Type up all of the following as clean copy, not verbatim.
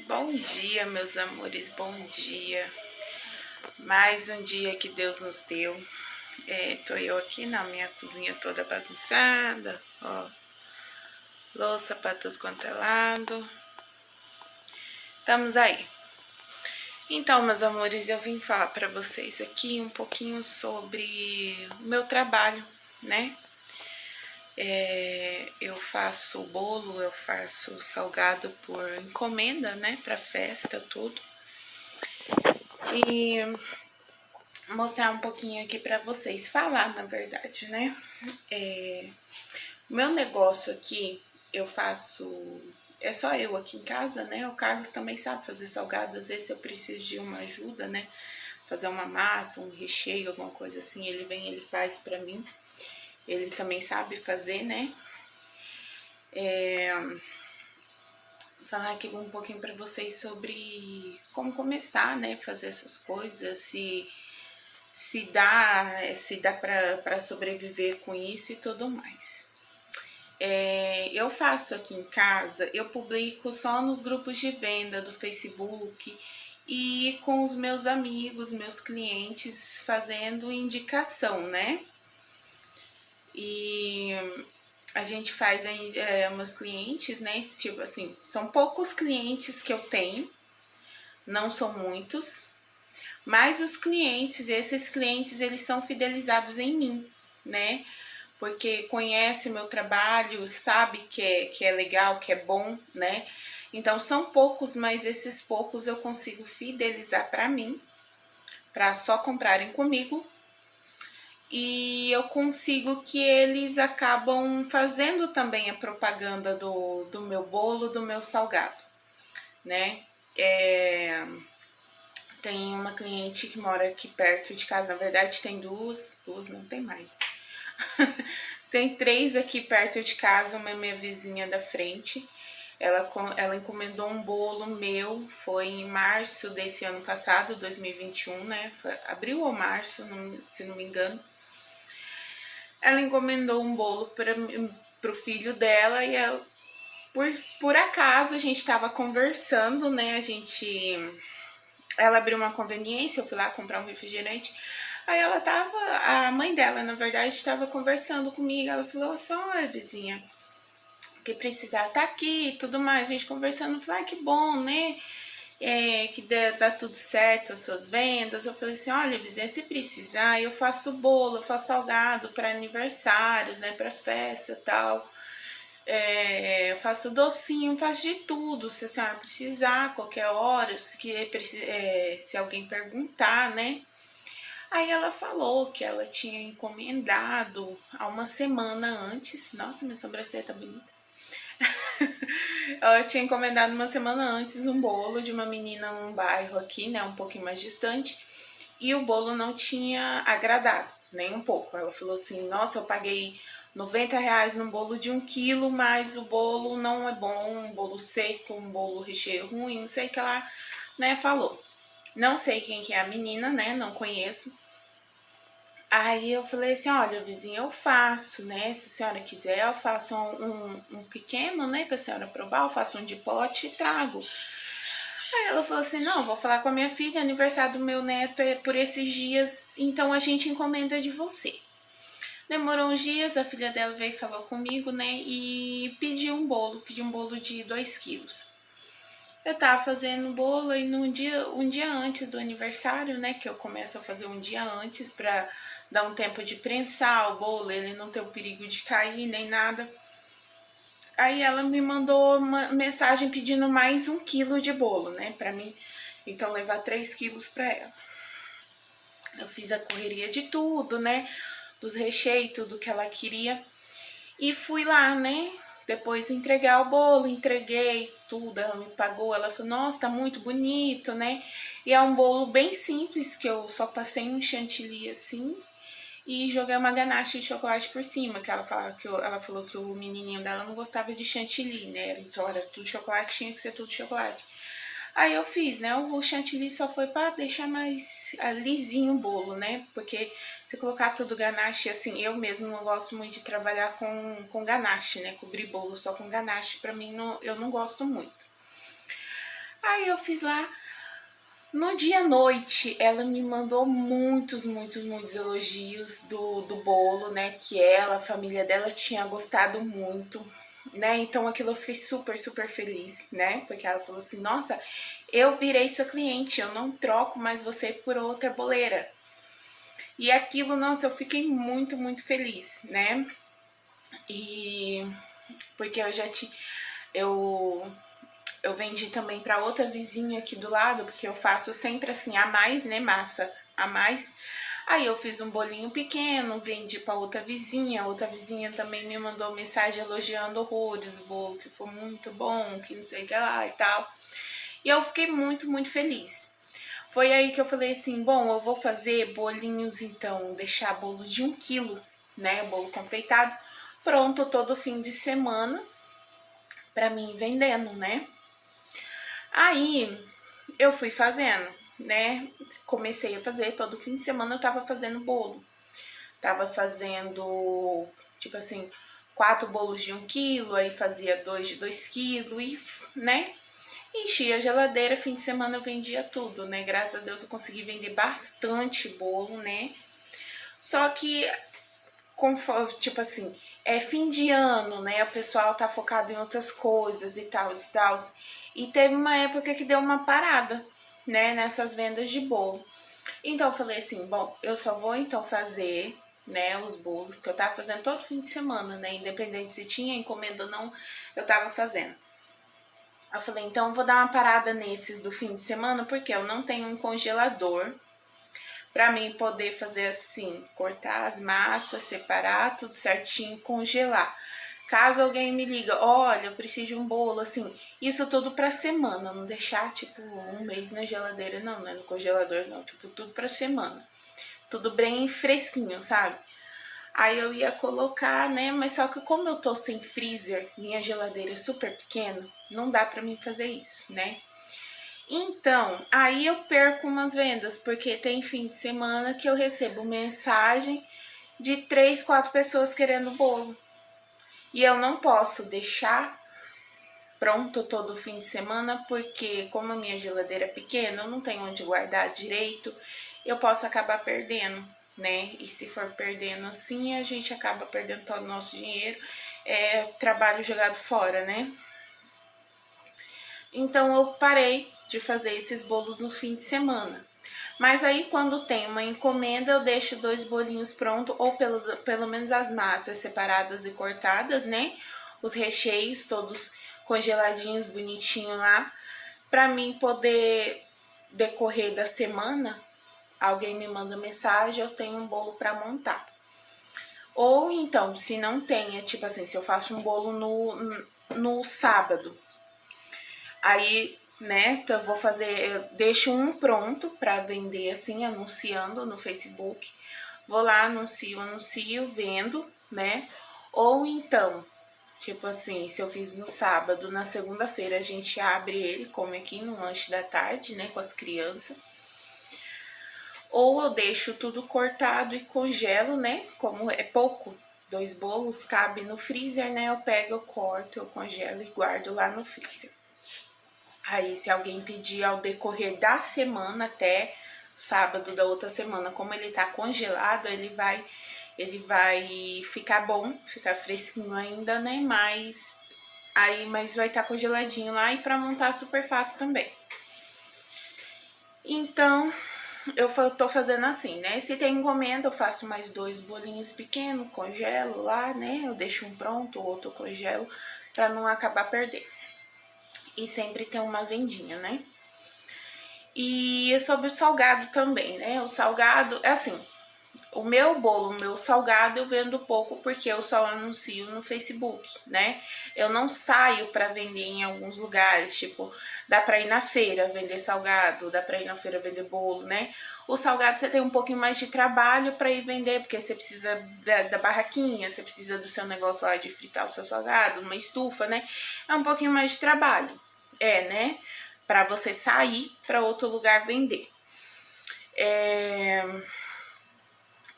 Bom dia, meus amores, bom dia. Mais um dia que Deus nos deu. Tô eu aqui na minha cozinha toda bagunçada, ó. Louça pra tudo quanto é lado. Estamos aí. Então, meus amores, eu vim falar pra vocês aqui um pouquinho sobre o meu trabalho, né? Eu faço bolo, eu faço salgado por encomenda, né? Pra festa, tudo. E mostrar um pouquinho aqui pra vocês, falar na verdade, né? Meu negócio aqui, eu faço, é só eu aqui em casa, né? O Carlos também sabe fazer salgado, às vezes eu preciso de uma ajuda, né? Fazer uma massa, um recheio, alguma coisa assim, ele vem, ele faz pra mim. Ele também sabe fazer, né? Falar aqui um pouquinho pra vocês sobre como começar, né? Fazer essas coisas, se dá pra sobreviver com isso e tudo mais. Eu faço aqui em casa, eu publico só nos grupos de venda do Facebook e com os meus amigos, meus clientes, fazendo indicação, né? E a gente faz meus clientes, né? Tipo assim, são poucos clientes que eu tenho, não são muitos, mas os clientes, esses clientes, eles são fidelizados em mim, né? Porque conhece meu trabalho, sabe que é legal, que é bom, né? Então são poucos, mas esses poucos eu consigo fidelizar para mim, para só comprarem comigo. E eu consigo que eles acabam fazendo também a propaganda do meu bolo, do meu salgado, né? Tem uma cliente que mora aqui perto de casa, na verdade tem duas não tem mais. Tem 3 aqui perto de casa, uma é minha vizinha da frente. Ela encomendou um bolo meu, foi em março desse ano passado, 2021, né? Foi abril ou março, se não me engano. Ela encomendou um bolo pro filho dela e por acaso a gente tava conversando, né? Ela abriu uma conveniência, eu fui lá comprar um refrigerante. Aí a mãe dela, na verdade, estava conversando comigo. Ela falou assim: olha, vizinha, que precisar tá aqui e tudo mais. A gente conversando, eu falei: que bom, né? Que dá tudo certo as suas vendas. Eu falei assim: olha, vizinha, se precisar, eu faço bolo, eu faço salgado para aniversários, né? Para festa e tal. Eu faço docinho, faço de tudo, se a senhora precisar, qualquer hora, se alguém perguntar, né? Aí ela falou que ela tinha encomendado há uma semana antes. Nossa, minha sobrancelha tá bonita. Ela tinha encomendado uma semana antes um bolo de uma menina num bairro aqui, né? Um pouquinho mais distante. E o bolo não tinha agradado, nem um pouco. Ela falou assim: nossa, eu paguei R$ 90 num bolo de 1 quilo, mas o bolo não é bom, um bolo seco, um bolo recheio ruim, não sei o que ela, né, falou. Não sei quem que é a menina, né, não conheço. Aí eu falei assim: olha, vizinha, eu faço, né, se a senhora quiser, eu faço um pequeno, né, pra senhora provar, eu faço um de pote e trago. Aí ela falou assim: não, vou falar com a minha filha, aniversário do meu neto é por esses dias, então a gente encomenda de você. Demorou uns dias, a filha dela veio e falou comigo, né, e pediu um bolo de 2 quilos. Eu tava fazendo bolo e um dia antes do aniversário, né, que eu começo a fazer um dia antes pra dar um tempo de prensar o bolo, ele não ter o perigo de cair nem nada. Aí ela me mandou uma mensagem pedindo mais 1 quilo de bolo, né, pra mim, então levar 3 quilos pra ela. Eu fiz a correria de tudo, né, dos recheios, tudo que ela queria. E fui lá, né, depois entregar o bolo, entreguei tudo, ela me pagou, ela falou: nossa, tá muito bonito, né? E é um bolo bem simples, que eu só passei um chantilly assim e joguei uma ganache de chocolate por cima, que ela falou que o menininho dela não gostava de chantilly, né? Então era tudo chocolate, tinha que ser tudo chocolate. Aí eu fiz, né? O chantilly só foi pra deixar mais lisinho o bolo, né? Porque se colocar tudo ganache, assim, eu mesmo não gosto muito de trabalhar com ganache, né? Cobrir bolo só com ganache, pra mim, não, eu não gosto muito. Aí eu fiz lá. No dia à noite, ela me mandou muitos elogios do bolo, né? Que ela, a família dela tinha gostado muito, né? Então aquilo eu fiquei super feliz, né? Porque ela falou assim, nossa, eu virei sua cliente, eu não troco mais você por outra boleira. E aquilo, nossa, eu fiquei muito feliz, né? E porque eu já tinha... Eu vendi também para outra vizinha aqui do lado, porque eu faço sempre assim, a mais, né, massa, a mais. Aí eu fiz um bolinho pequeno, vendi para outra vizinha. A outra vizinha também me mandou mensagem elogiando horrores o bolo, que foi muito bom, que não sei o que lá e tal. E eu fiquei muito feliz. Foi aí que eu falei assim, bom, eu vou fazer bolinhos então, deixar bolo de 1 quilo, né, bolo confeitado, pronto todo fim de semana pra mim ir vendendo, né. Aí eu fui fazendo, né, comecei a fazer, todo fim de semana eu tava fazendo bolo. Tava fazendo, tipo assim, 4 bolos de 1 quilo, aí fazia 2 de 2 quilos, e, né, enchia a geladeira, fim de semana eu vendia tudo, né, graças a Deus eu consegui vender bastante bolo, né. Só que, tipo assim, é fim de ano, né, o pessoal tá focado em outras coisas e tal, e teve uma época que deu uma parada, né, nessas vendas de bolo. Então eu falei assim, bom, eu só vou então fazer, né, os bolos que eu tava fazendo todo fim de semana, né, independente se tinha encomenda ou não, eu tava fazendo. Eu falei, então eu vou dar uma parada nesses do fim de semana, porque eu não tenho um congelador pra mim poder fazer assim, cortar as massas, separar tudo certinho e congelar. Caso alguém me liga, olha, eu preciso de um bolo, assim, isso tudo pra semana, não deixar, tipo, 1 mês na geladeira, não, né, no congelador, não, tipo, tudo pra semana. Tudo bem fresquinho, sabe? Aí eu ia colocar, né, mas só que como eu tô sem freezer, minha geladeira é super pequena, não dá pra mim fazer isso, né? Então, aí eu perco umas vendas, porque tem fim de semana que eu recebo mensagem de 3, 4 pessoas querendo bolo. E eu não posso deixar pronto todo fim de semana, porque como a minha geladeira é pequena, eu não tenho onde guardar direito, eu posso acabar perdendo, né? E se for perdendo assim, a gente acaba perdendo todo o nosso dinheiro, trabalho jogado fora, né? Então eu parei de fazer esses bolos no fim de semana. Mas aí quando tem uma encomenda, eu deixo 2 bolinhos prontos, ou pelo menos as massas separadas e cortadas, né? Os recheios todos congeladinhos, bonitinho lá, pra mim poder decorrer da semana, alguém me manda mensagem, eu tenho um bolo pra montar. Ou então, se não tem, tipo assim, se eu faço um bolo no sábado, aí, né, então eu vou fazer, eu deixo um pronto pra vender assim, anunciando no Facebook. Vou lá, anuncio, vendo, né? Ou então, tipo assim, se eu fiz no sábado, na segunda-feira a gente abre ele, come aqui no lanche da tarde, né, com as crianças. Ou eu deixo tudo cortado e congelo, né, como é pouco, 2 bolos, cabe no freezer, né, eu pego, eu corto, eu congelo e guardo lá no freezer. Aí, se alguém pedir ao decorrer da semana até sábado da outra semana, como ele tá congelado, ele vai ficar bom, ficar fresquinho ainda, né? Mas vai estar congeladinho lá e pra montar super fácil também. Então, eu tô fazendo assim, né? Se tem encomenda, eu faço mais 2 bolinhos pequenos, congelo lá, né? Eu deixo um pronto, o outro eu congelo, pra não acabar perdendo. E sempre tem uma vendinha, né? E sobre o salgado também, né? O salgado, é assim, o meu bolo, o meu salgado eu vendo pouco porque eu só anuncio no Facebook, né? Eu não saio pra vender em alguns lugares, tipo, dá pra ir na feira vender salgado, dá pra ir na feira vender bolo, né? O salgado você tem um pouquinho mais de trabalho pra ir vender, porque você precisa da barraquinha, você precisa do seu negócio lá de fritar o seu salgado, uma estufa, né? É um pouquinho mais de trabalho, né? Pra você sair pra outro lugar vender.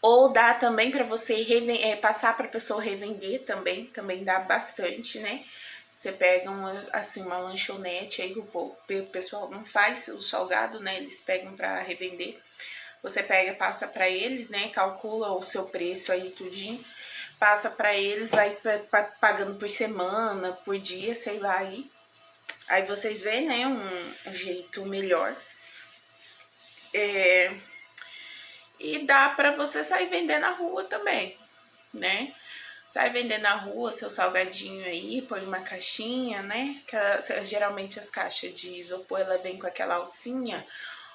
Ou dá também para você passar para pessoa revender também dá bastante, né? Você pega assim, uma lanchonete, aí o pessoal não faz o salgado, né? Eles pegam pra revender. Você pega, passa pra eles, né? Calcula o seu preço aí, tudinho. Passa pra eles, vai pagando por semana, por dia, sei lá, aí. Aí vocês veem, né, um jeito melhor. E dá pra você sair vendendo na rua também, né? Sai vender na rua seu salgadinho aí, põe uma caixinha, né? Geralmente as caixas de isopor, ela vem com aquela alcinha.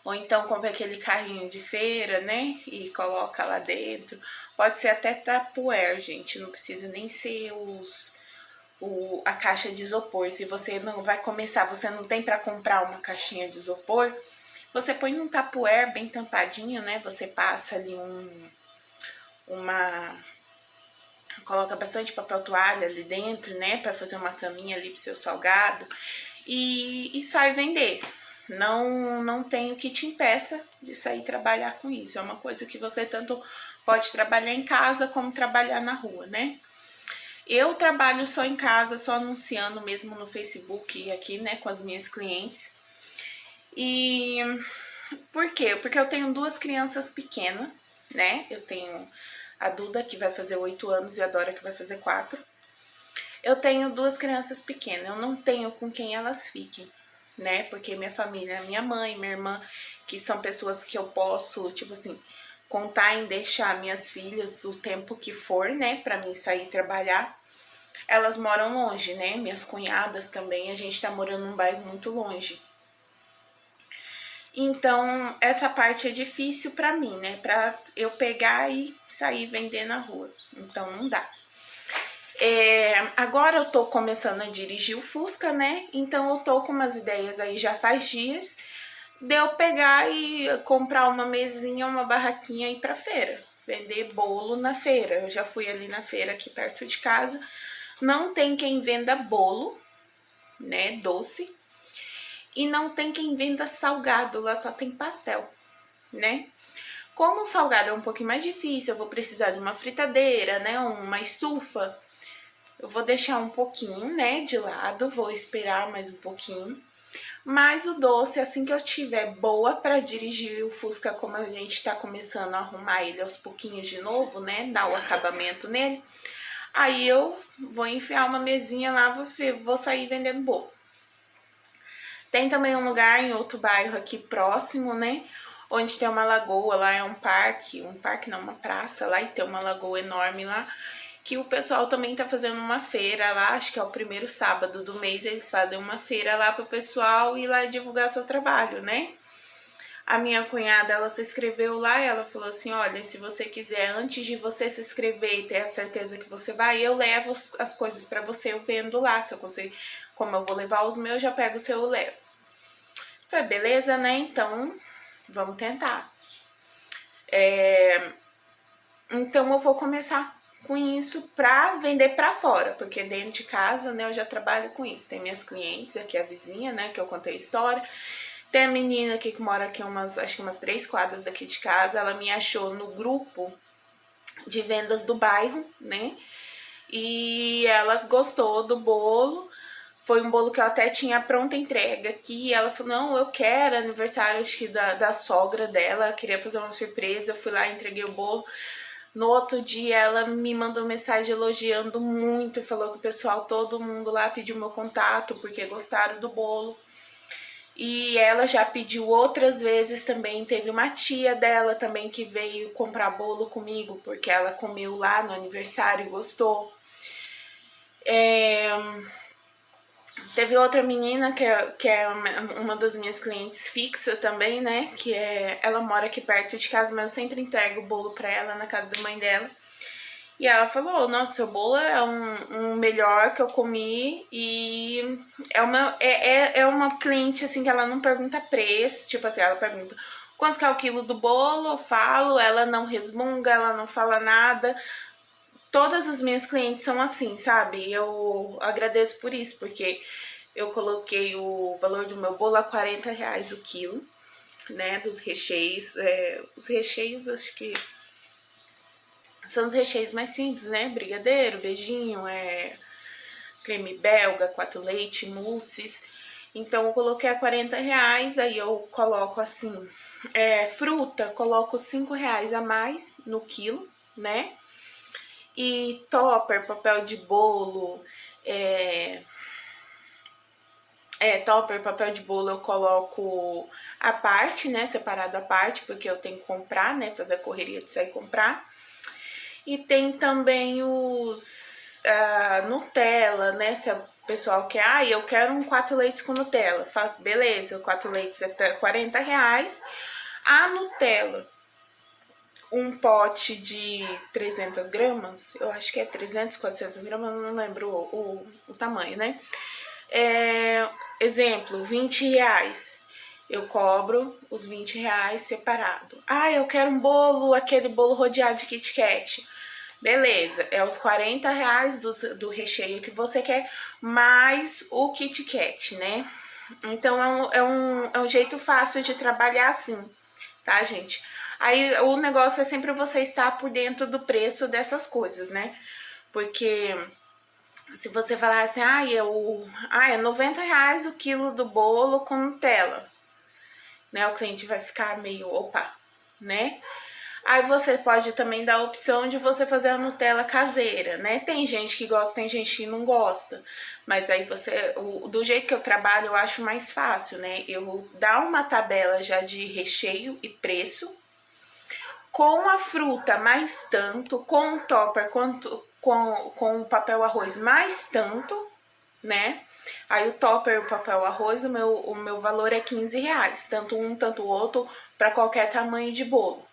Ou então compra aquele carrinho de feira, né? E coloca lá dentro. Pode ser até Tupperware, gente. Não precisa nem ser a caixa de isopor. Se você não vai começar, você não tem para comprar uma caixinha de isopor, você põe um Tupperware bem tampadinho, né? Você passa ali coloca bastante papel toalha ali dentro, né? Pra fazer uma caminha ali pro seu salgado. E sai vender. Não tem o que te impeça de sair trabalhar com isso. É uma coisa que você tanto pode trabalhar em casa como trabalhar na rua, né? Eu trabalho só em casa, só anunciando mesmo no Facebook e aqui, né, com as minhas clientes. E por quê? Porque eu tenho 2 crianças pequenas, né? Eu tenho a Duda, que vai fazer 8 anos, e a Dora, que vai fazer 4. Eu tenho 2 crianças pequenas, eu não tenho com quem elas fiquem, né? Porque minha família, minha mãe, minha irmã, que são pessoas que eu posso, tipo assim, contar em deixar minhas filhas o tempo que for, né, pra mim sair trabalhar. Elas moram longe, né? Minhas cunhadas também, a gente tá morando num bairro muito longe. Então, essa parte é difícil pra mim, né? Pra eu pegar e sair vender na rua. Então, não dá. Agora eu tô começando a dirigir o Fusca, né? Então, eu tô com umas ideias aí já faz dias de eu pegar e comprar uma mesinha, uma barraquinha e ir pra feira. Vender bolo na feira. Eu já fui ali na feira aqui perto de casa. Não tem quem venda bolo, né? Doce. E não tem quem venda salgado, lá só tem pastel, né? Como o salgado é um pouquinho mais difícil, eu vou precisar de uma fritadeira, né? Uma estufa. Eu vou deixar um pouquinho, né, de lado, vou esperar mais um pouquinho. Mas o doce, assim que eu tiver boa pra dirigir o Fusca, como a gente tá começando a arrumar ele aos pouquinhos de novo, né? Dar o acabamento nele. Aí eu vou enfiar uma mesinha lá, vou sair vendendo bolo. Tem também um lugar em outro bairro aqui próximo, né? Onde tem uma lagoa, lá é um parque não, uma praça lá, e tem uma lagoa enorme lá. Que o pessoal também tá fazendo uma feira lá, acho que é o primeiro sábado do mês, eles fazem uma feira lá pro pessoal ir lá divulgar seu trabalho, né? A minha cunhada, ela se inscreveu lá e ela falou assim, olha, se você quiser, antes de você se inscrever e ter a certeza que você vai, eu levo as coisas pra você, eu vendo lá, se eu conseguir, como eu vou levar os meus, já pego o seu, eu levo. Falei, beleza, né? Então, vamos tentar. Então, eu vou começar com isso pra vender pra fora, porque dentro de casa, né, eu já trabalho com isso. Tem minhas clientes, aqui a vizinha, né, que eu contei a história. Tem a menina aqui que mora aqui acho que umas 3 quadras daqui de casa, ela me achou no grupo de vendas do bairro, né, e ela gostou do bolo. Foi um bolo que eu até tinha pronta entrega aqui. E ela falou, não, eu quero aniversário, acho que da sogra dela. Queria fazer uma surpresa. Eu fui lá, entreguei o bolo. No outro dia, ela me mandou mensagem elogiando muito. Falou que o pessoal, todo mundo lá pediu meu contato, porque gostaram do bolo. E ela já pediu outras vezes também. Teve uma tia dela também que veio comprar bolo comigo, porque ela comeu lá no aniversário e gostou. Teve outra menina que é uma das minhas clientes fixa também, né? Ela mora aqui perto de casa, mas eu sempre entrego o bolo pra ela na casa da mãe dela. E ela falou, nossa, seu bolo é um melhor que eu comi. E é uma cliente, assim, que ela não pergunta preço. Tipo assim, ela pergunta quanto que é o quilo do bolo, eu falo, ela não resmunga, ela não fala nada. Todas as minhas clientes são assim, sabe? Eu agradeço por isso, porque eu coloquei o valor do meu bolo a R$40 o quilo, né? Dos recheios. Os recheios, acho que são os recheios mais simples, né? Brigadeiro, beijinho, creme belga, 4 leite, mousses. Então eu coloquei a R$40, aí eu coloco assim, fruta, coloco R$5 a mais no quilo, né? E topper, papel de bolo, topper, papel de bolo eu coloco a parte, né, separado a parte, porque eu tenho que comprar, né, fazer a correria de sair comprar. E tem também os Nutella, né, se o pessoal quer, eu quero um 4 leites com Nutella. Fala, beleza, 4 leites é R$40. A Nutella, um pote de 300 gramas, eu acho que é 300, 400 gramas, não lembro o tamanho, né? Exemplo, R$20. Eu cobro os R$20 separado. Eu quero um bolo, aquele bolo rodeado de Kit Kat. Beleza, é os R$40 do recheio que você quer, mais o Kit Kat, né? Então é um jeito fácil de trabalhar assim, tá, gente? Aí o negócio é sempre você estar por dentro do preço dessas coisas, né? Porque se você falar assim, é R$90 o quilo do bolo com Nutella, né? O cliente vai ficar meio, opa, né? Aí você pode também dar a opção de você fazer a Nutella caseira, né? Tem gente que gosta, tem gente que não gosta. Mas aí do jeito que eu trabalho, eu acho mais fácil, né? Eu dar uma tabela já de recheio e preço, com a fruta mais tanto, com o topper, com o papel arroz mais tanto, né? Aí o topper e o papel arroz, o meu valor é R$15, tanto um, tanto o outro, para qualquer tamanho de bolo.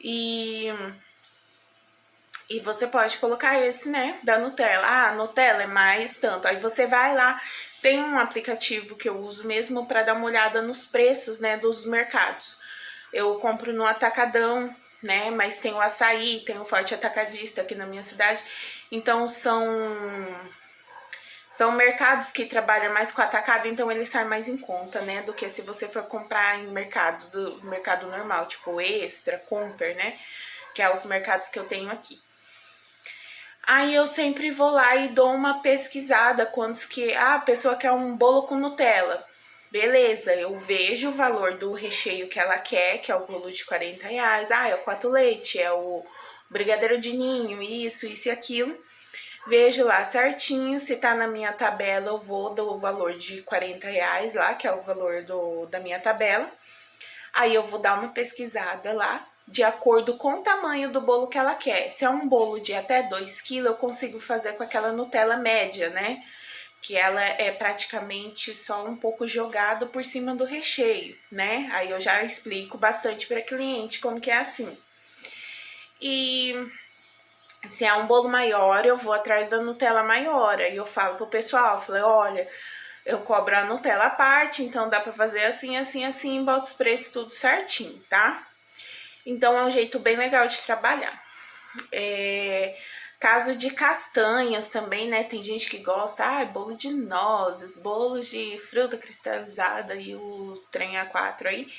E você pode colocar esse, né, da Nutella. A Nutella é mais tanto. Aí você vai lá, tem um aplicativo que eu uso mesmo para dar uma olhada nos preços, né, dos mercados. Eu compro no Atacadão, né, mas tem o Açaí, tem o Forte Atacadista aqui na minha cidade. Então são mercados que trabalham mais com atacado, então ele sai mais em conta, né? Do que se você for comprar em mercado normal, tipo Extra, Comper, né? Que é os mercados que eu tenho aqui. Aí eu sempre vou lá e dou uma pesquisada quantos que... a pessoa quer um bolo com Nutella. Beleza, eu vejo o valor do recheio que ela quer, que é o bolo de R$40. É o 4 leite, é o brigadeiro de ninho, isso e aquilo. Vejo lá certinho, se tá na minha tabela eu vou do valor de R$40 lá, que é o valor da minha tabela. Aí eu vou dar uma pesquisada lá, de acordo com o tamanho do bolo que ela quer. Se é um bolo de até 2 kg, eu consigo fazer com aquela Nutella média, né? Que ela é praticamente só um pouco jogada por cima do recheio, né? Aí eu já explico bastante para cliente como que é assim. E se é um bolo maior, eu vou atrás da Nutella maior. Aí eu falo pro pessoal, olha, eu cobro a Nutella à parte, então dá pra fazer assim, assim, assim, bota os preços tudo certinho, tá? Então é um jeito bem legal de trabalhar. Caso de castanhas também, né? Tem gente que gosta, bolo de nozes, bolos de fruta cristalizada e o trem A4 aí.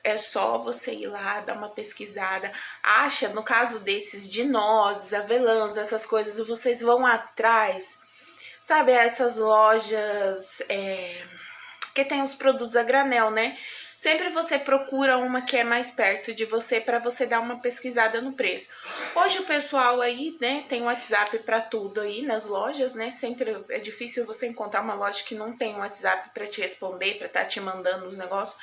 É só você ir lá, dar uma pesquisada. Acha, no caso desses, de nozes, avelãs, essas coisas, vocês vão atrás. Sabe, essas lojas que tem os produtos a granel, né? Sempre você procura uma que é mais perto de você para você dar uma pesquisada no preço. Hoje o pessoal aí, né, tem WhatsApp para tudo aí nas lojas, né? Sempre é difícil você encontrar uma loja que não tem WhatsApp para te responder, para estar te mandando os negócios.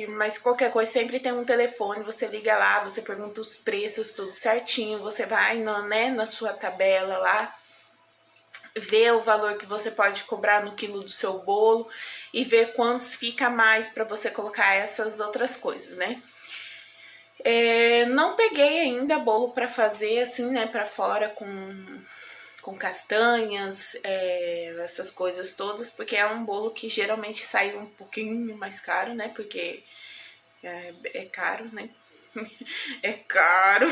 Mas qualquer coisa, sempre tem um telefone, você liga lá, você pergunta os preços, tudo certinho, você vai na sua tabela lá, vê o valor que você pode cobrar no quilo do seu bolo e ver quantos fica mais para você colocar essas outras coisas, né? Não peguei ainda bolo para fazer assim, né, para fora com castanhas, essas coisas todas, porque é um bolo que geralmente sai um pouquinho mais caro, né, porque é caro, né, é caro.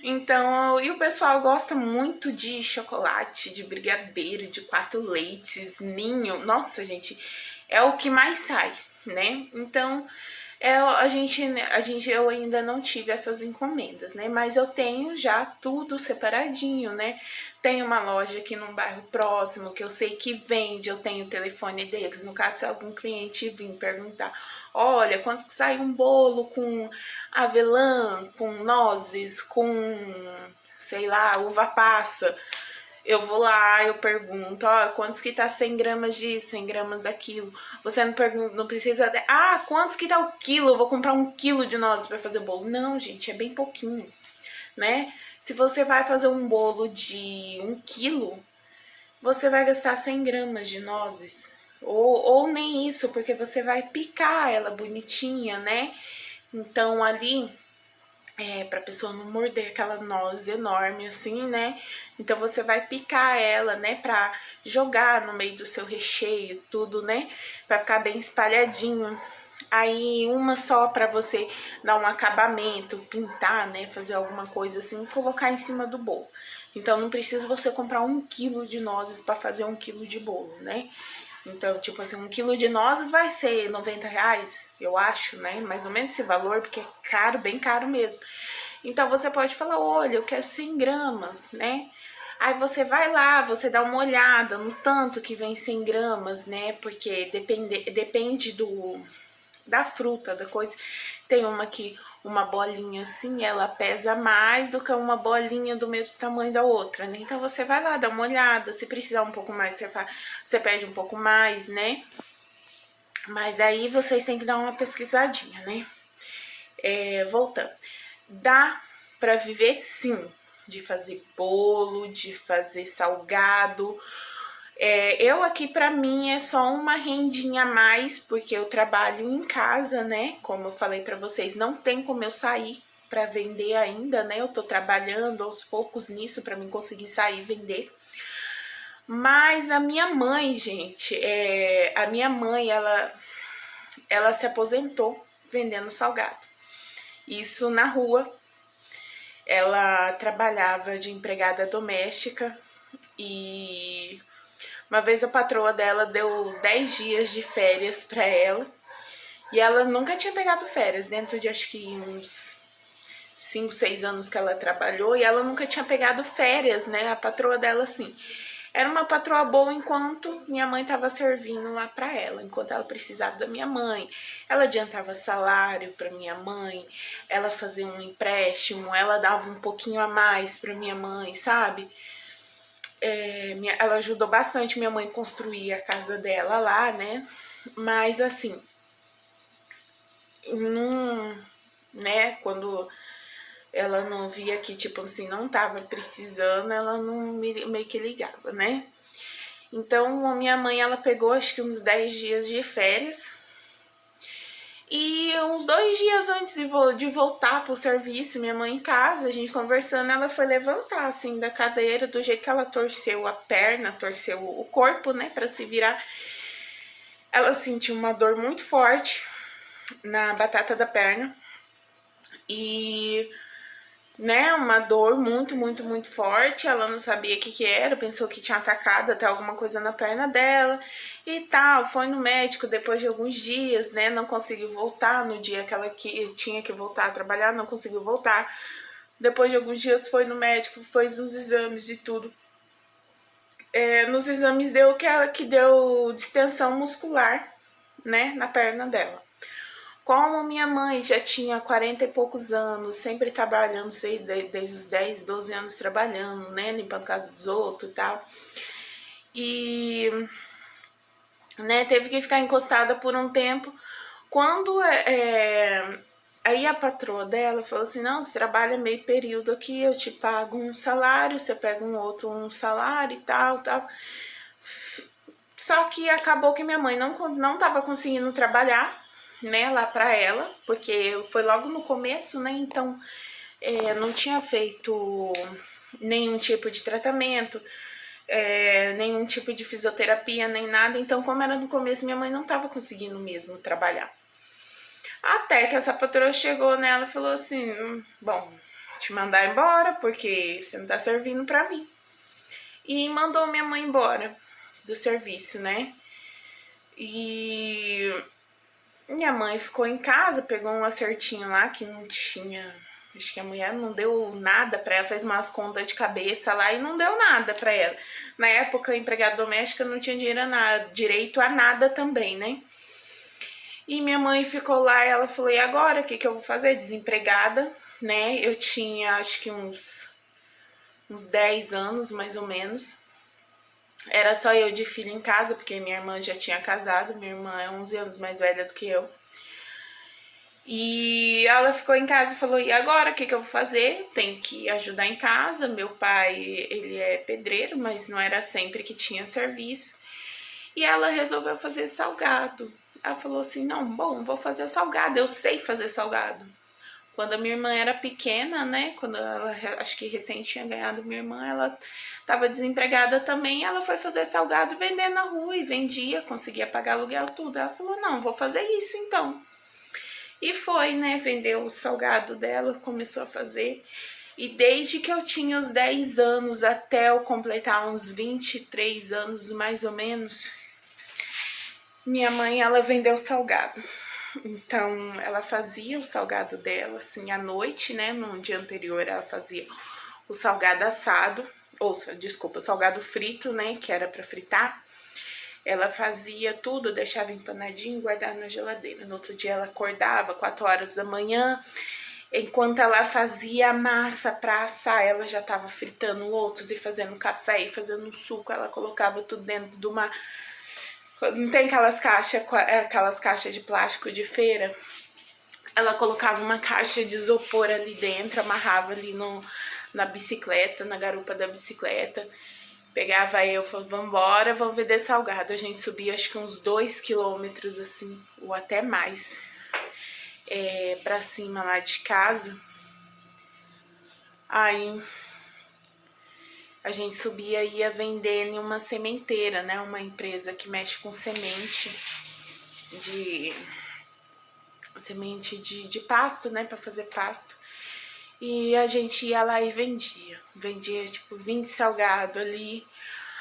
Então, e o pessoal gosta muito de chocolate, de brigadeiro, de 4 leites, ninho, nossa, gente, é o que mais sai, né, então Eu ainda não tive essas encomendas, né? Mas eu tenho já tudo separadinho, né? Tem uma loja aqui num bairro próximo que eu sei que vende, eu tenho o telefone deles. No caso, se algum cliente vir perguntar, olha, quanto que sai um bolo com avelã, com nozes, com, sei lá, uva passa? Eu vou lá, eu pergunto, ó, quantos que tá 100 gramas disso, 100 gramas daquilo. Você não pergunta, não precisa, quantos que tá o quilo? Eu vou comprar 1 quilo de nozes pra fazer bolo. Não, gente, é bem pouquinho, né? Se você vai fazer um bolo de 1 quilo, você vai gastar 100 gramas de nozes. Ou nem isso, porque você vai picar ela bonitinha, né? Então, ali, pra pessoa não morder aquela noz enorme assim, né? Então você vai picar ela, né, pra jogar no meio do seu recheio, tudo, né? Pra ficar bem espalhadinho. Aí uma só pra você dar um acabamento, pintar, né, fazer alguma coisa assim, colocar em cima do bolo. Então não precisa você comprar 1 quilo de nozes pra fazer 1 quilo de bolo, né? Então, tipo assim, 1 quilo de nozes vai ser R$ 90, eu acho, né? Mais ou menos esse valor, porque é caro, bem caro mesmo. Então, você pode falar, olha, eu quero 100 gramas, né? Aí você vai lá, você dá uma olhada no tanto que vem 100 gramas, né? Porque depende da fruta, da coisa. Tem uma bolinha assim, ela pesa mais do que uma bolinha do mesmo tamanho da outra, né? Então você vai lá, dá uma olhada, se precisar um pouco mais, você pede um pouco mais, né? Mas aí vocês têm que dar uma pesquisadinha, né? Voltando. Dá pra viver sim, de fazer bolo, de fazer salgado. Eu aqui pra mim é só uma rendinha a mais, porque eu trabalho em casa, né? Como eu falei pra vocês, não tem como eu sair pra vender ainda, né? Eu tô trabalhando aos poucos nisso pra mim conseguir sair e vender. Mas a minha mãe, gente, ela se aposentou vendendo salgado. Isso na rua. Ela trabalhava de empregada doméstica e uma vez a patroa dela deu 10 dias de férias pra ela. E ela nunca tinha pegado férias, dentro de acho que uns 5, 6 anos que ela trabalhou. E ela nunca tinha pegado férias, né? A patroa dela, assim, era uma patroa boa enquanto minha mãe tava servindo lá pra ela, enquanto ela precisava da minha mãe. Ela adiantava salário pra minha mãe, ela fazia um empréstimo, ela dava um pouquinho a mais pra minha mãe, sabe? Ela ajudou bastante minha mãe a construir a casa dela lá, né? Mas assim, não, né? Quando ela não via que, tipo assim, não tava precisando, ela não meio que ligava, né? Então, a minha mãe, ela pegou acho que uns 10 dias de férias. E uns 2 dias antes de voltar pro serviço, minha mãe em casa, a gente conversando, ela foi levantar, assim, da cadeira, do jeito que ela torceu a perna, torceu o corpo, né, pra se virar. Ela sentiu uma dor muito forte na batata da perna. E, né, uma dor muito, muito, muito forte. Ela não sabia o que era, pensou que tinha atacado até alguma coisa na perna dela e tal. Foi no médico depois de alguns dias, né, não conseguiu voltar no dia que ela tinha que voltar a trabalhar, não conseguiu voltar. Depois de alguns dias foi no médico, fez os exames e tudo. Nos exames deu que deu distensão muscular, né, na perna dela. Como minha mãe já tinha 40 e poucos anos, sempre trabalhando, sei, desde os 10, 12 anos trabalhando, né, limpando a casa dos outros e tal. E, né, teve que ficar encostada por um tempo. Quando aí a patroa dela falou assim, não, você trabalha meio período aqui, eu te pago um salário, você pega um salário e tal, tal. Só que acabou que minha mãe não tava conseguindo trabalhar, né, lá pra ela, porque foi logo no começo, né, então não tinha feito nenhum tipo de tratamento, nenhum tipo de fisioterapia, nem nada, então como era no começo, minha mãe não tava conseguindo mesmo trabalhar. Até que essa patroa chegou nela e falou assim, bom, te mandar embora, porque você não tá servindo pra mim. E mandou minha mãe embora do serviço, né, e Minha mãe ficou em casa, pegou um acertinho lá que não tinha. Acho que a mulher não deu nada pra ela, fez umas contas de cabeça lá e não deu nada pra ela. Na época, a empregada doméstica não tinha direito a nada também, né? E minha mãe ficou lá e ela falou: e agora? O que, que eu vou fazer? Desempregada, né? Eu tinha acho que uns 10 anos mais ou menos. Era só eu de filha em casa, porque minha irmã já tinha casado. Minha irmã é 11 anos mais velha do que eu. E ela ficou em casa e falou: e agora, o que, que eu vou fazer? Tem que ajudar em casa. Meu pai, ele é pedreiro, mas não era sempre que tinha serviço. E ela resolveu fazer salgado. Ela falou assim: não, bom, vou fazer salgado, eu sei fazer salgado. Quando a minha irmã era pequena, né, quando ela, acho que recém tinha ganhado minha irmã, ela estava desempregada também, ela foi fazer salgado e vender na rua, e vendia, conseguia pagar aluguel, tudo. Ela falou: não, vou fazer isso então. E foi, né, vendeu o salgado dela, começou a fazer. E desde que eu tinha os 10 anos até eu completar uns 23 anos, mais ou menos, minha mãe, ela vendeu salgado. Então, ela fazia o salgado dela, assim, à noite, né, no dia anterior ela fazia o salgado assado, ou, desculpa, o salgado frito, né, que era pra fritar. Ela fazia tudo, deixava empanadinho, guardava na geladeira. No outro dia ela acordava 4 horas da manhã. Enquanto ela fazia a massa para assar, ela já estava fritando outros e fazendo café e fazendo suco. Ela colocava tudo dentro de uma... Não tem aquelas caixas de plástico de feira? Ela colocava uma caixa de isopor ali dentro, amarrava ali na bicicleta, na garupa da bicicleta. Pegava eu, falava: vambora, vamos vender salgado. A gente subia acho que uns 2 quilômetros, assim, ou até mais, pra cima lá de casa. Aí a gente subia e ia vender em uma sementeira, né? Uma empresa que mexe com semente de pasto, né? Pra fazer pasto. E a gente ia lá e vendia. Vendia tipo 20 salgado ali.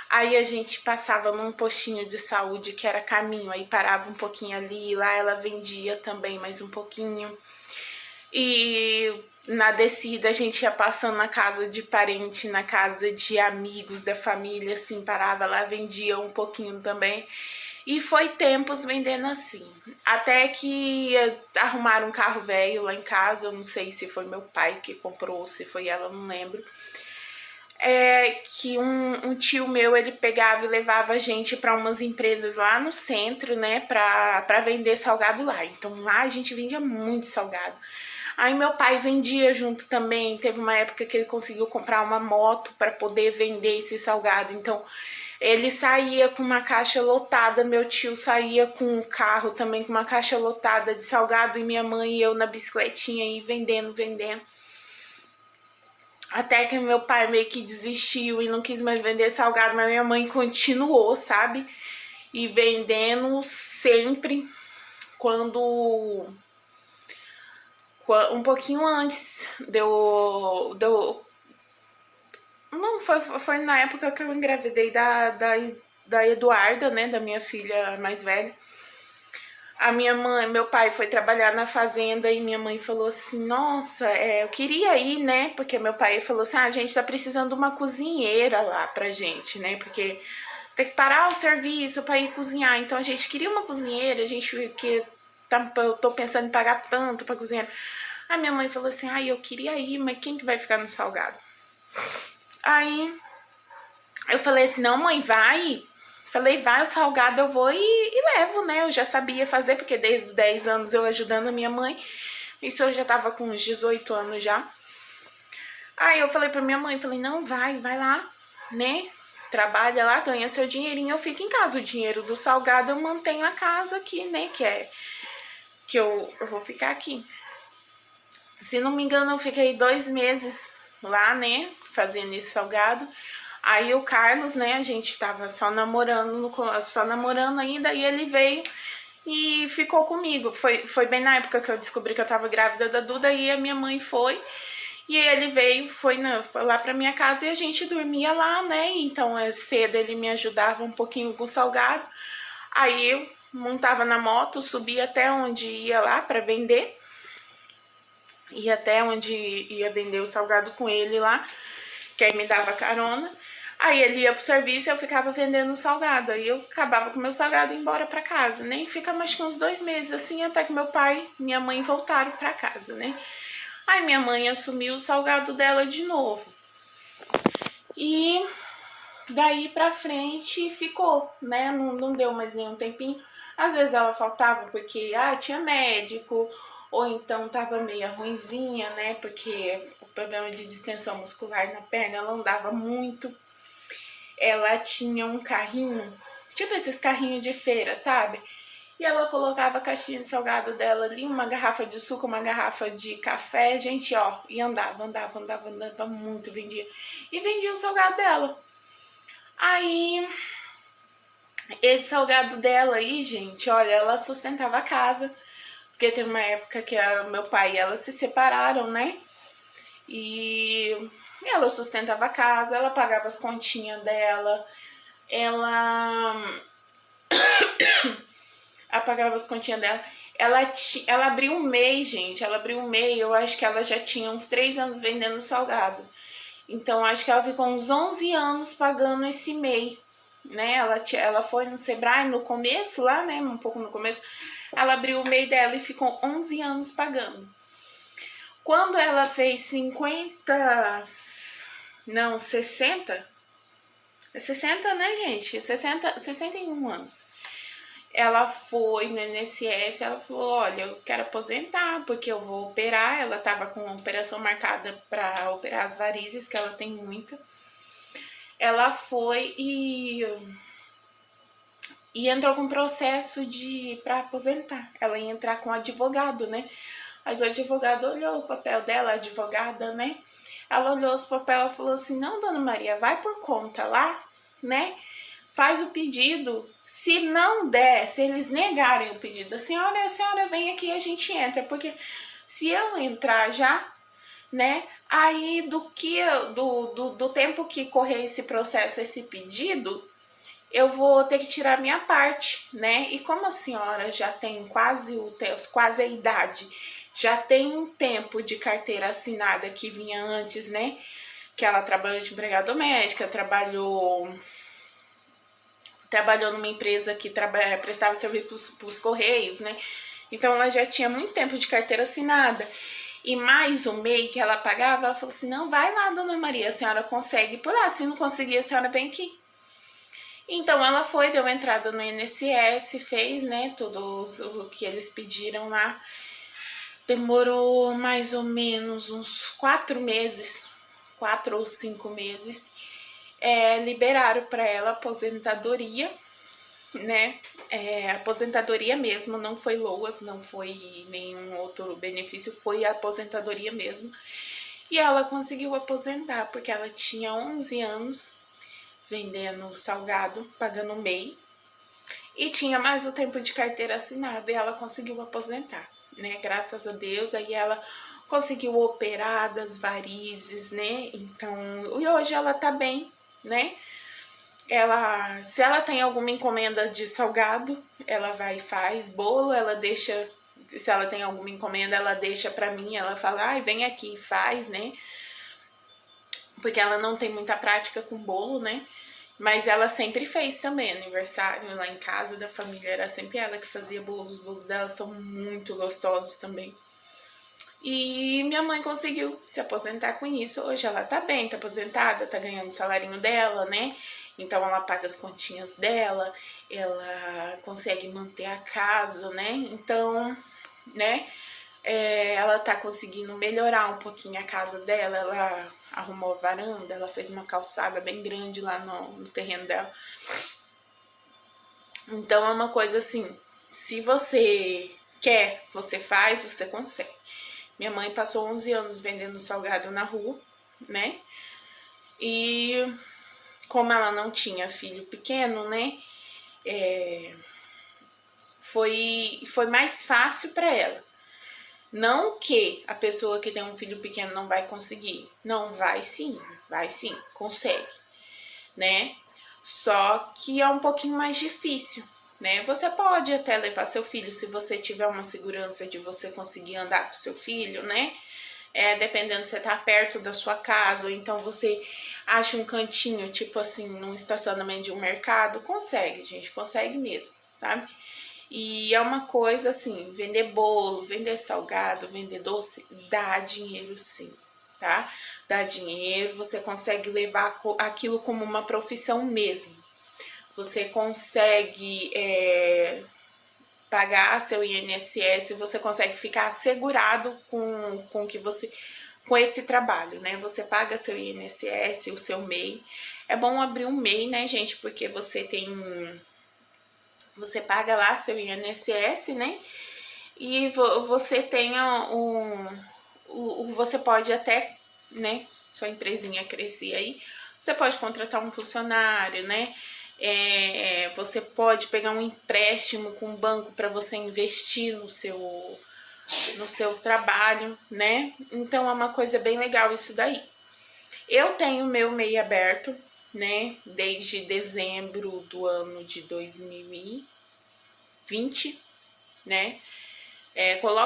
Aí a gente passava num postinho de saúde que era caminho, aí parava um pouquinho ali, lá ela vendia também mais um pouquinho. E na descida a gente ia passando na casa de parente, na casa de amigos da família, assim, parava lá, vendia um pouquinho também. E foi tempos vendendo assim. Até que arrumaram um carro velho lá em casa, eu não sei se foi meu pai que comprou ou se foi ela, não lembro. Que um tio meu, ele pegava e levava a gente para umas empresas lá no centro, né, pra vender salgado lá. Então lá a gente vendia muito salgado. Aí meu pai vendia junto também. Teve uma época que ele conseguiu comprar uma moto para poder vender esse salgado. Então ele saía com uma caixa lotada, meu tio saía com um carro também com uma caixa lotada de salgado, e minha mãe e eu na bicicletinha aí vendendo. Até que meu pai meio que desistiu e não quis mais vender salgado, mas minha mãe continuou, sabe? E vendendo sempre. Quando um pouquinho antes deu não, foi na época que eu engravidei da Eduarda, né, da minha filha mais velha. Meu pai foi trabalhar na fazenda e minha mãe falou assim: nossa, eu queria ir, né? Porque meu pai falou assim: a gente tá precisando de uma cozinheira lá pra gente, né? Porque tem que parar o serviço pra ir cozinhar. Então a gente queria uma cozinheira, a gente eu tô pensando em pagar tanto pra cozinheira. Aí minha mãe falou assim: eu queria ir, mas quem que vai ficar no salgado? Aí eu falei assim: não, mãe, vai. Falei: vai, o salgado eu vou e levo, né? Eu já sabia fazer, porque desde os 10 anos eu ajudando a minha mãe. Isso eu já tava com uns 18 anos já. Aí eu falei pra minha mãe, falei: não, vai lá, né? Trabalha lá, ganha seu dinheirinho, eu fico em casa. O dinheiro do salgado eu mantenho a casa aqui, né? Que eu vou ficar aqui. Se não me engano, eu fiquei 2 meses lá, né? Fazendo esse salgado. Aí o Carlos, né, a gente tava só namorando ainda, e ele veio e ficou comigo. Foi bem na época que eu descobri que eu tava grávida da Duda, e a minha mãe foi. E ele veio, foi lá pra minha casa e a gente dormia lá, né? Então cedo ele me ajudava um pouquinho com o salgado. Aí montava na moto, subia até onde ia lá pra vender. Ia até onde ia vender o salgado com ele lá, que aí me dava carona. Aí ele ia pro serviço e eu ficava vendendo o salgado. Aí eu acabava com o meu salgado e ia embora pra casa. Nem fica mais que uns 2 meses assim, até que meu pai e minha mãe voltaram pra casa, né? Aí minha mãe assumiu o salgado dela de novo. E daí pra frente ficou, né? Não deu mais nenhum tempinho. Às vezes ela faltava porque tinha médico, ou então tava meio ruinzinha, né? Porque o problema de distensão muscular na perna, ela andava muito. Ela tinha um carrinho, tipo esses carrinhos de feira, sabe? E ela colocava a caixinha de salgado dela ali, uma garrafa de suco, uma garrafa de café, gente, ó, e andava muito, vendia. E vendia o salgado dela. Aí, esse salgado dela aí, gente, olha, ela sustentava a casa. Porque teve uma época que meu pai e ela se separaram, né? E ela sustentava a casa, ela pagava as continhas dela, ela pagava as continhas dela. Ela abriu um MEI, gente. Ela abriu um MEI, eu acho que ela já tinha uns 3 anos vendendo salgado. Então, acho que ela ficou uns 11 anos pagando esse MEI, né? Ela foi no Sebrae no começo lá, né? Um pouco no começo. Ela abriu o MEI dela e ficou 11 anos pagando. Quando ela fez 60, é 60, né, gente? 61 anos. Ela foi no INSS, ela falou, olha, eu quero aposentar, porque eu vou operar. Ela tava com uma operação marcada para operar as varizes, que ela tem muita. Ela foi e entrou com processo para aposentar. Ela ia entrar com advogado, né? Aí o advogado olhou o papel dela, a advogada, né? Ela olhou os papéis e falou assim, não, dona Maria, vai por conta lá, né? Faz o pedido. Se não der, se eles negarem o pedido, a senhora vem aqui e a gente entra. Porque se eu entrar já, né? Aí do tempo que correr esse processo, esse pedido, eu vou ter que tirar minha parte, né? E como a senhora já tem quase a idade, já tem um tempo de carteira assinada que vinha antes, né? Que ela trabalhou de empregada doméstica, trabalhou numa empresa que prestava serviço para os Correios, né? Então ela já tinha muito tempo de carteira assinada. E mais o MEI que ela pagava, ela falou assim, não, vai lá, dona Maria, a senhora consegue por lá. Se não conseguir, a senhora vem aqui. Então ela foi, deu entrada no INSS, fez, né, tudo o que eles pediram lá. Demorou mais ou menos uns 4 meses, 4 ou 5 meses. Liberaram para ela aposentadoria, né? Aposentadoria mesmo, não foi LOAS, não foi nenhum outro benefício, foi a aposentadoria mesmo. E ela conseguiu aposentar, porque ela tinha 11 anos vendendo salgado, pagando MEI, e tinha mais o tempo de carteira assinada, e ela conseguiu aposentar, né? Graças a Deus, aí ela conseguiu operar das varizes, né? Então, e hoje ela tá bem, né? Se ela tem alguma encomenda de salgado, ela vai e faz bolo, ela deixa, se ela tem alguma encomenda, ela deixa pra mim, ela fala, vem aqui e faz, né? Porque ela não tem muita prática com bolo, né? Mas ela sempre fez também aniversário lá em casa da família, era sempre ela que fazia bolos, os bolos dela são muito gostosos também. E minha mãe conseguiu se aposentar com isso, hoje ela tá bem, tá aposentada, tá ganhando o salarinho dela, né? Então ela paga as continhas dela, ela consegue manter a casa, né? Então, né? Ela tá conseguindo melhorar um pouquinho a casa dela, ela arrumou a varanda, ela fez uma calçada bem grande lá no terreno dela. Então é uma coisa assim, se você quer, você faz, você consegue. Minha mãe passou 11 anos vendendo salgado na rua, né? E como ela não tinha filho pequeno, né? Foi mais fácil para ela. Não que a pessoa que tem um filho pequeno não vai conseguir. Não, vai sim, consegue, né? Só que é um pouquinho mais difícil, né? Você pode até levar seu filho, se você tiver uma segurança de você conseguir andar com seu filho, né? Dependendo se você tá perto da sua casa, ou então você acha um cantinho, tipo assim, num estacionamento de um mercado, consegue, gente, consegue mesmo, sabe? E é uma coisa assim, vender bolo, vender salgado, vender doce, dá dinheiro sim, tá? Dá dinheiro, você consegue levar aquilo como uma profissão mesmo. Você consegue pagar seu INSS, você consegue ficar assegurado com que você com esse trabalho, né? Você paga seu INSS, o seu MEI. É bom abrir um MEI, né, gente? Porque você paga lá seu INSS, né? E você tenha você pode até, né? Sua empresinha crescer aí, você pode contratar um funcionário, né? Você pode pegar um empréstimo com o banco para você investir no seu trabalho, né? Então é uma coisa bem legal isso daí. Eu tenho meu MEI aberto, né? Desde dezembro do ano de 2020, né?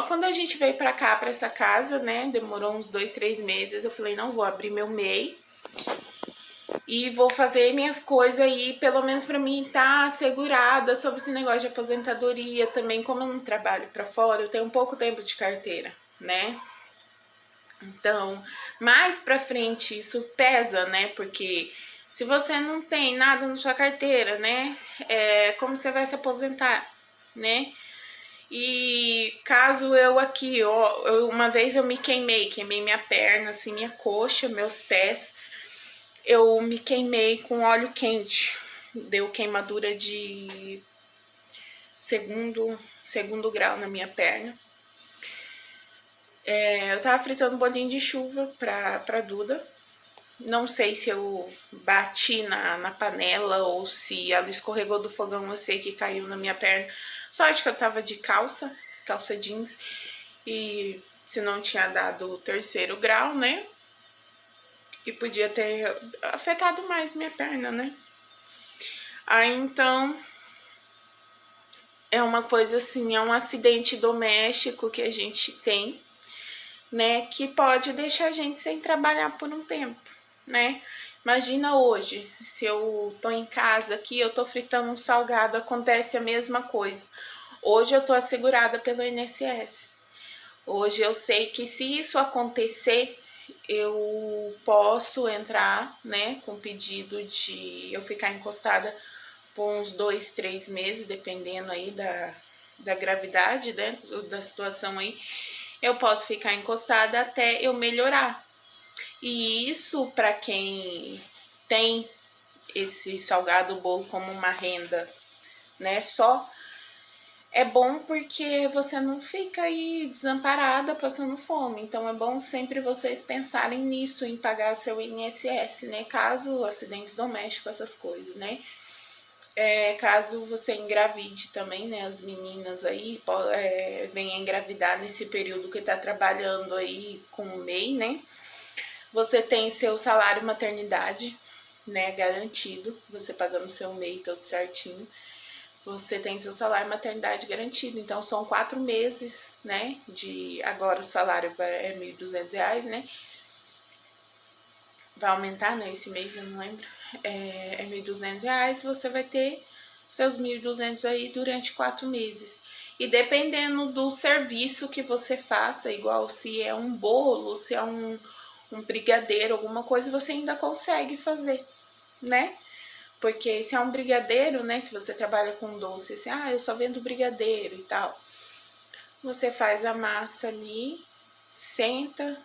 Quando a gente veio pra cá, pra essa casa, né? Demorou uns 2, 3 meses. Eu falei, não, vou abrir meu MEI e vou fazer minhas coisas aí, pelo menos pra mim estar assegurada sobre esse negócio de aposentadoria também. Como eu não trabalho pra fora, eu tenho um pouco tempo de carteira, né? Então, mais pra frente isso pesa, né? Porque se você não tem nada na sua carteira, né? Como você vai se aposentar, né? E caso eu aqui, ó, uma vez eu me queimei minha perna, assim, minha coxa, meus pés. Eu me queimei com óleo quente. Deu queimadura de segundo grau na minha perna. Eu tava fritando bolinho de chuva pra Duda. Não sei se eu bati na panela ou se ela escorregou do fogão, eu sei que caiu na minha perna. Sorte que eu tava de calça jeans, e se não tinha dado o 3º grau, né? E podia ter afetado mais minha perna, né? Aí então é uma coisa assim, é um acidente doméstico que a gente tem, né? Que pode deixar a gente sem trabalhar por um tempo, né? Imagina hoje, se eu tô em casa aqui, eu tô fritando um salgado, acontece a mesma coisa. Hoje eu tô assegurada pelo INSS. Hoje eu sei que se isso acontecer, eu posso entrar, né, com pedido de eu ficar encostada por uns 2, 3 meses, dependendo aí da gravidade, né, da situação aí. Eu posso ficar encostada até eu melhorar. E isso, para quem tem esse salgado bolo como uma renda, né, só, é bom porque você não fica aí desamparada passando fome. Então é bom sempre vocês pensarem nisso, em pagar seu INSS, né? Caso acidentes domésticos, essas coisas, né? Caso você engravide também, né? As meninas aí venham engravidar nesse período que tá trabalhando aí com o MEI, né? Você tem seu salário maternidade, né? Garantido, você pagando seu MEI todo certinho. Você tem seu salário maternidade garantido. Então, são 4 meses, né? Agora o salário é R$1.200, né? Vai aumentar, né? Esse mês, eu não lembro. É R$1.200. Você vai ter seus 1.200 aí durante 4 meses. E dependendo do serviço que você faça, igual se é um bolo, se é um brigadeiro, alguma coisa, você ainda consegue fazer, né? Porque se é um brigadeiro, né? Se você trabalha com doce, assim, eu só vendo brigadeiro e tal. Você faz a massa ali, senta,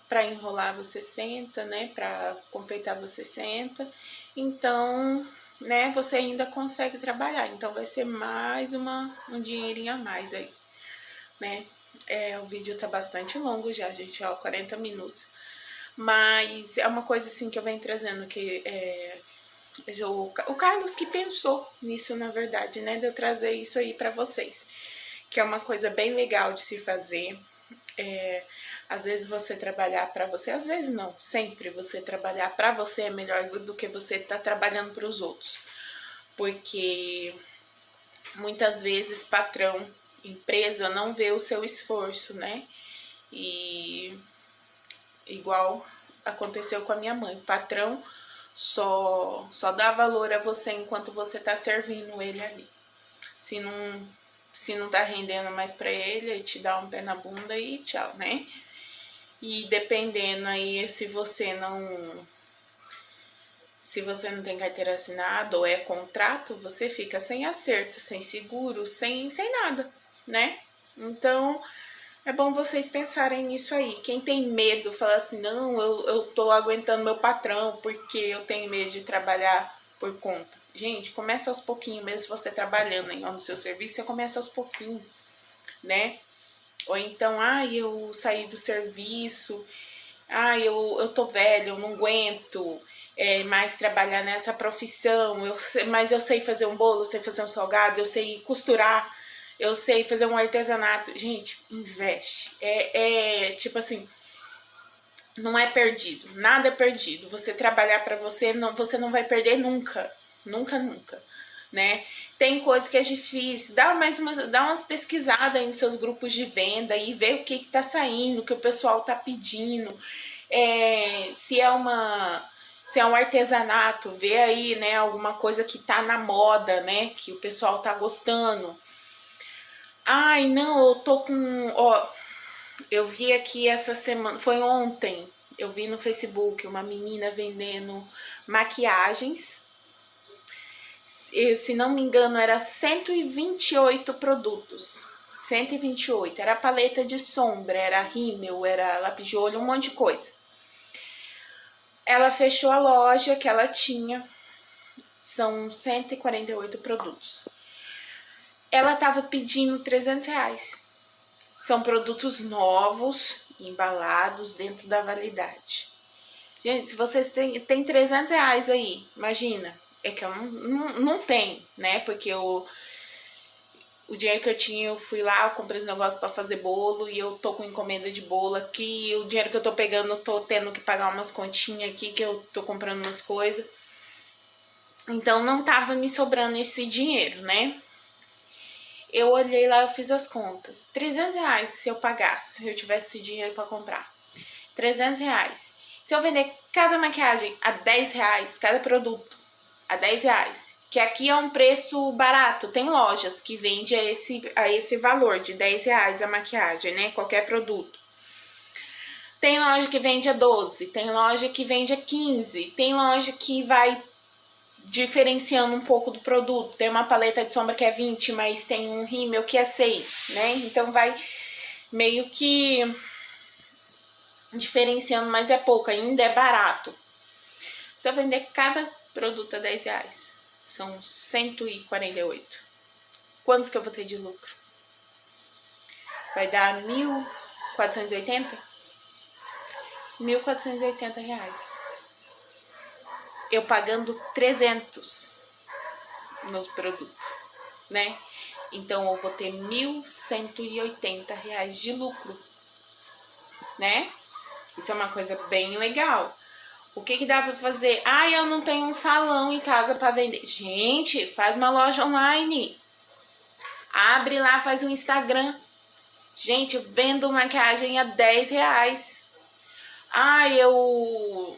para enrolar você senta, né? Para confeitar você senta. Então, né? Você ainda consegue trabalhar. Então, vai ser mais um dinheirinho a mais aí, né? O vídeo tá bastante longo já, gente, ó, 40 minutos. Mas é uma coisa assim que eu venho trazendo que o Carlos que pensou nisso, na verdade, né? De eu trazer isso aí pra vocês. Que é uma coisa bem legal de se fazer. Às vezes você trabalhar pra você, às vezes não, sempre você trabalhar pra você é melhor do que você tá trabalhando pros outros. Porque muitas vezes patrão, empresa não vê o seu esforço, né? E igual aconteceu com a minha mãe, o patrão só dá valor a você enquanto você tá servindo ele ali. Se não tá rendendo mais pra ele te dá um pé na bunda e tchau, né? E dependendo aí se você não tem carteira assinada ou é contrato, você fica sem acerto, sem seguro, sem nada, né? Então, é bom vocês pensarem nisso aí. Quem tem medo, fala assim, não, eu tô aguentando meu patrão porque eu tenho medo de trabalhar por conta. Gente, começa aos pouquinhos, mesmo você trabalhando no seu serviço, você começa aos pouquinhos, né? Ou então, eu saí do serviço, eu tô velho, eu não aguento mais trabalhar nessa profissão, mas eu sei fazer um bolo, eu sei fazer um salgado, eu sei costurar, eu sei fazer um artesanato. Gente, investe. Tipo assim, não é perdido, nada é perdido. Você trabalhar pra você você não vai perder nunca, nunca, nunca, né? Tem coisa que é difícil, dá umas pesquisadas aí nos seus grupos de venda e vê o que tá saindo, o que o pessoal tá pedindo. Se é um artesanato, vê aí, né, alguma coisa que tá na moda, né, que o pessoal tá gostando. Não, eu tô com, eu vi aqui essa semana, foi ontem, eu vi no Facebook uma menina vendendo maquiagens. Se não me engano, era 128 produtos. 128. Era paleta de sombra, era rímel, era lápis de olho, um monte de coisa. Ela fechou a loja que ela tinha. São 148 produtos. Ela tava pedindo R$300. São produtos novos, embalados dentro da validade. Gente, se vocês têm R$300 aí, imagina. É que eu não tenho, né? Porque o dinheiro que eu tinha, eu fui lá, eu comprei os negócios pra fazer bolo e eu tô com encomenda de bolo aqui. O dinheiro que eu tô pegando, eu tô tendo que pagar umas continhas aqui, que eu tô comprando umas coisas. Então não tava me sobrando esse dinheiro, né? Eu olhei lá, eu fiz as contas. R$300 se eu pagasse, se eu tivesse dinheiro pra comprar. R$300. Se eu vender cada maquiagem a R$10, cada produto a R$10, que aqui é um preço barato. Tem lojas que vendem a esse valor de R$10 a maquiagem, né? Qualquer produto. Tem loja que vende a 12, tem loja que vende a 15, tem loja que vai diferenciando um pouco do produto. Tem uma paleta de sombra que é 20, mas tem um rímel que é 6, né? Então vai meio que diferenciando, mas é pouco, ainda é barato. Se eu vender cada produto a R$10, são 148. Quantos que eu vou ter de lucro? Vai dar 1.480? R$1.480. Eu pagando 300 no produto, né? Então eu vou ter R$1.180 de lucro, né? Isso é uma coisa bem legal. O que dá pra fazer? Eu não tenho um salão em casa pra vender. Gente, faz uma loja online. Abre lá, faz um Instagram. Gente, eu vendo maquiagem a R$10. Eu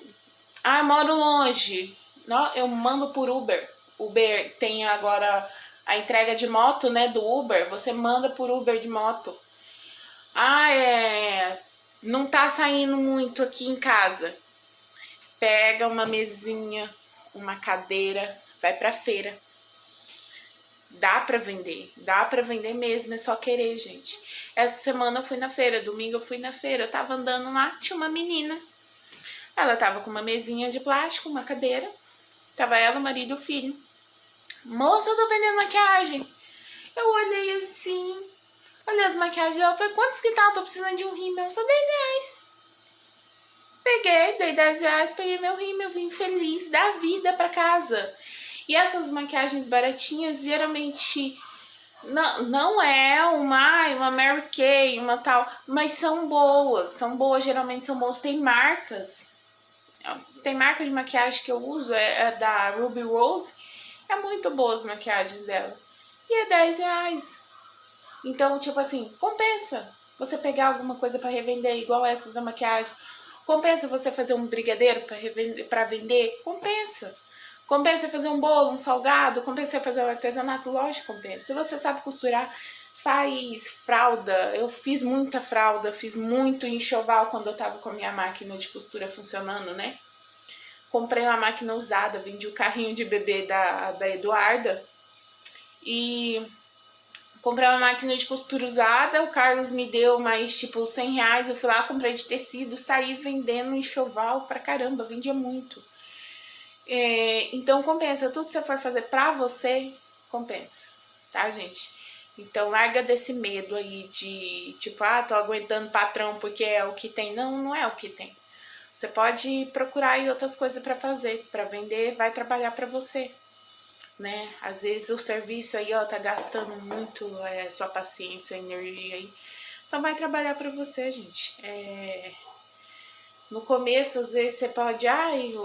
moro longe. Não, eu mando por Uber. Uber tem agora a entrega de moto, né, do Uber. Você manda por Uber de moto. Não tá saindo muito aqui em casa. Pega uma mesinha, uma cadeira, vai pra feira. Dá pra vender mesmo, é só querer, gente. Essa semana eu fui na feira, domingo eu fui na feira, eu tava andando lá, tinha uma menina. Ela tava com uma mesinha de plástico, uma cadeira. Tava ela, o marido e o filho. Moça, eu tô vendendo maquiagem. Eu olhei assim, olhei as maquiagens dela, falei, quantos que tá? Eu tô precisando de um rímel. Ela falou, R$10. Peguei, dei R$10, peguei meu rímel, vim feliz da vida pra casa. E essas maquiagens baratinhas, geralmente, não é uma Mary Kay, uma tal, mas são boas, geralmente são boas. Tem marca de maquiagem que eu uso, é da Ruby Rose, é muito boas as maquiagens dela. e é R$10. Então, tipo assim, compensa você pegar alguma coisa para revender, igual essas da maquiagem. Compensa você fazer um brigadeiro para vender? Compensa. Compensa fazer um bolo, um salgado? Compensa fazer um artesanato? Lógico, compensa. Se você sabe costurar, faz fralda. Eu fiz muita fralda, fiz muito enxoval quando eu tava com a minha máquina de costura funcionando, né? Comprei uma máquina usada, vendi o carrinho de bebê da Eduarda e comprei uma máquina de costura usada, o Carlos me deu mais tipo R$100, eu fui lá, comprei de tecido, saí vendendo enxoval pra caramba, vendia muito. Então compensa, tudo que você for fazer pra você, compensa, tá, gente? Então larga desse medo aí de tipo, tô aguentando patrão porque é o que tem. Não, não é o que tem. Você pode procurar aí outras coisas pra fazer, pra vender, vai trabalhar pra você, né? Às vezes o serviço aí, tá gastando muito sua paciência, energia aí. Então vai trabalhar pra você, gente. No começo, às vezes você pode,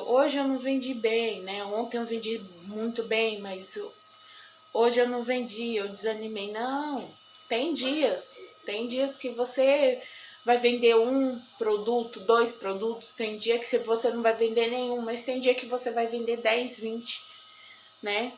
hoje eu não vendi bem, né? Ontem eu vendi muito bem, mas hoje eu não vendi, eu desanimei. Não, tem dias que você vai vender um produto, 2 produtos, tem dia que você não vai vender nenhum, mas tem dia que você vai vender 10, 20, né?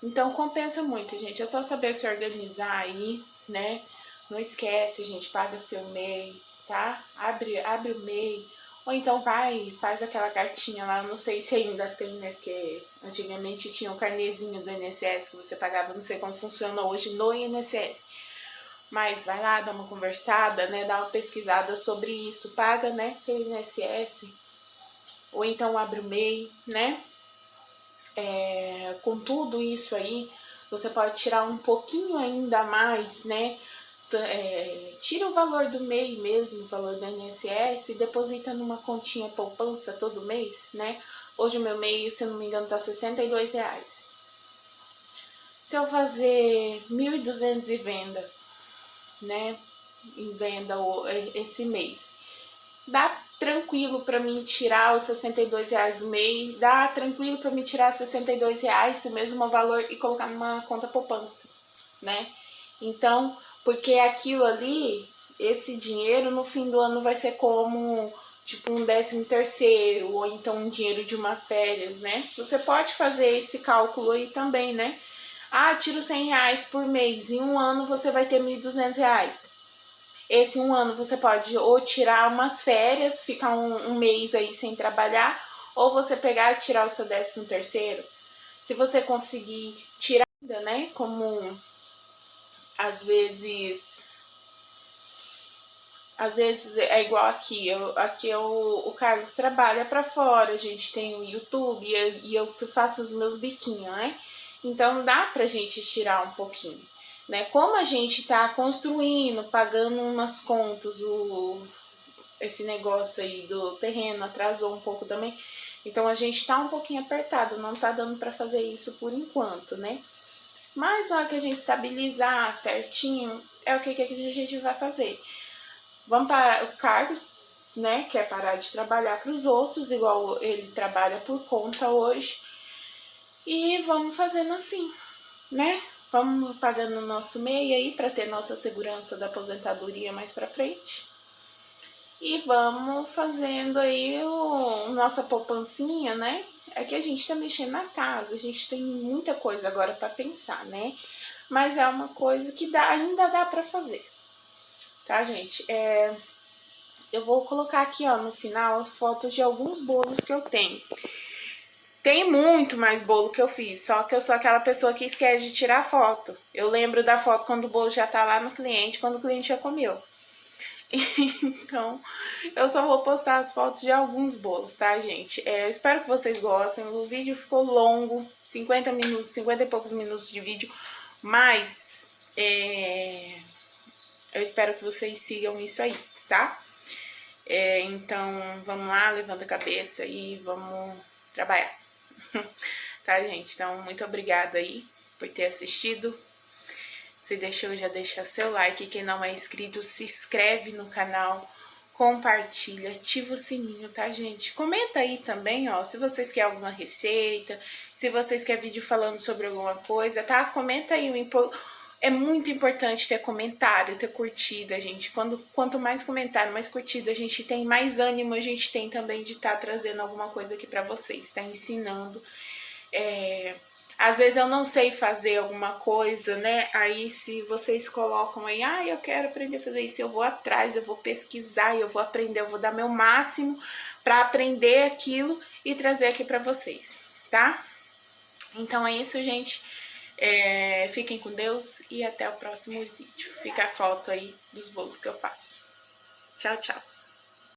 Então compensa muito, gente, é só saber se organizar aí, né? Não esquece, gente, paga seu MEI, tá? Abre o MEI, ou então vai, faz aquela cartinha lá, não sei se ainda tem, né? Porque antigamente tinha um carnezinho do INSS que você pagava, não sei como funciona hoje no INSS. Mas vai lá, dá uma conversada, né? Dá uma pesquisada sobre isso, paga, né? Seu INSS, ou então abre o MEI, né? Com tudo isso aí, você pode tirar um pouquinho ainda mais, né? Tira o valor do MEI mesmo, o valor do INSS, e deposita numa continha poupança todo mês, né? Hoje o meu MEI, se não me engano, tá R$62. Se eu fazer 1.200 em venda, né? Em venda esse mês, dá tranquilo para mim tirar os R$62 do mês, dá tranquilo para mim tirar R$62, o mesmo valor, e colocar numa conta poupança, né? Então, porque aquilo ali, esse dinheiro no fim do ano vai ser como tipo um 13º, ou então um dinheiro de uma férias, né? Você pode fazer esse cálculo aí também, né? Tiro R$100 por mês, em um ano você vai ter R$1.200. Esse um ano você pode ou tirar umas férias, ficar um mês aí sem trabalhar, ou você pegar e tirar o seu 13º. Se você conseguir tirar ainda, né, como às vezes é igual aqui, o Carlos trabalha pra fora, a gente tem o YouTube e eu faço os meus biquinhos, né? Então dá pra gente tirar um pouquinho, né? Como a gente tá construindo, pagando umas contas, esse negócio aí do terreno atrasou um pouco também, então a gente tá um pouquinho apertado, não tá dando pra fazer isso por enquanto, né? Mas na hora que a gente estabilizar certinho, é o que a gente vai fazer. Vamos parar, o Carlos, né, quer parar de trabalhar para os outros, igual ele trabalha por conta hoje. E vamos fazendo assim, né? Vamos pagando o nosso MEI aí para ter nossa segurança da aposentadoria mais para frente. E vamos fazendo aí nossa poupancinha, né? É que a gente tá mexendo na casa, a gente tem muita coisa agora para pensar, né? Mas é uma coisa que ainda dá para fazer, tá, gente? Eu vou colocar aqui, ó, no final as fotos de alguns bolos que eu tenho. Tem muito mais bolo que eu fiz, só que eu sou aquela pessoa que esquece de tirar foto. Eu lembro da foto quando o bolo já tá lá no cliente, quando o cliente já comeu. Então, eu só vou postar as fotos de alguns bolos, tá, gente? Eu espero que vocês gostem. O vídeo ficou longo, 50 minutos, 50 e poucos minutos de vídeo, mas eu espero que vocês sigam isso aí, tá? Então, vamos lá, levanta a cabeça e vamos trabalhar. Tá, gente? Então, muito obrigada aí por ter assistido. Se deixou, já deixa seu like. Quem não é inscrito, se inscreve no canal, compartilha, ativa o sininho, tá, gente? Comenta aí também, ó, se vocês querem alguma receita, Se vocês querem vídeo falando sobre alguma coisa, tá? Comenta aí. É muito importante ter comentário, ter curtida, gente. Quanto mais comentário, mais curtida a gente tem, mais ânimo a gente tem também de estar trazendo alguma coisa aqui pra vocês, tá ensinando. Às vezes eu não sei fazer alguma coisa, né? Aí se vocês colocam aí, eu quero aprender a fazer isso, eu vou atrás, eu vou pesquisar, eu vou aprender, eu vou dar meu máximo pra aprender aquilo e trazer aqui pra vocês, tá? Então é isso, gente. Fiquem com Deus e até o próximo vídeo. Fica a foto aí dos bolos que eu faço. Tchau, tchau.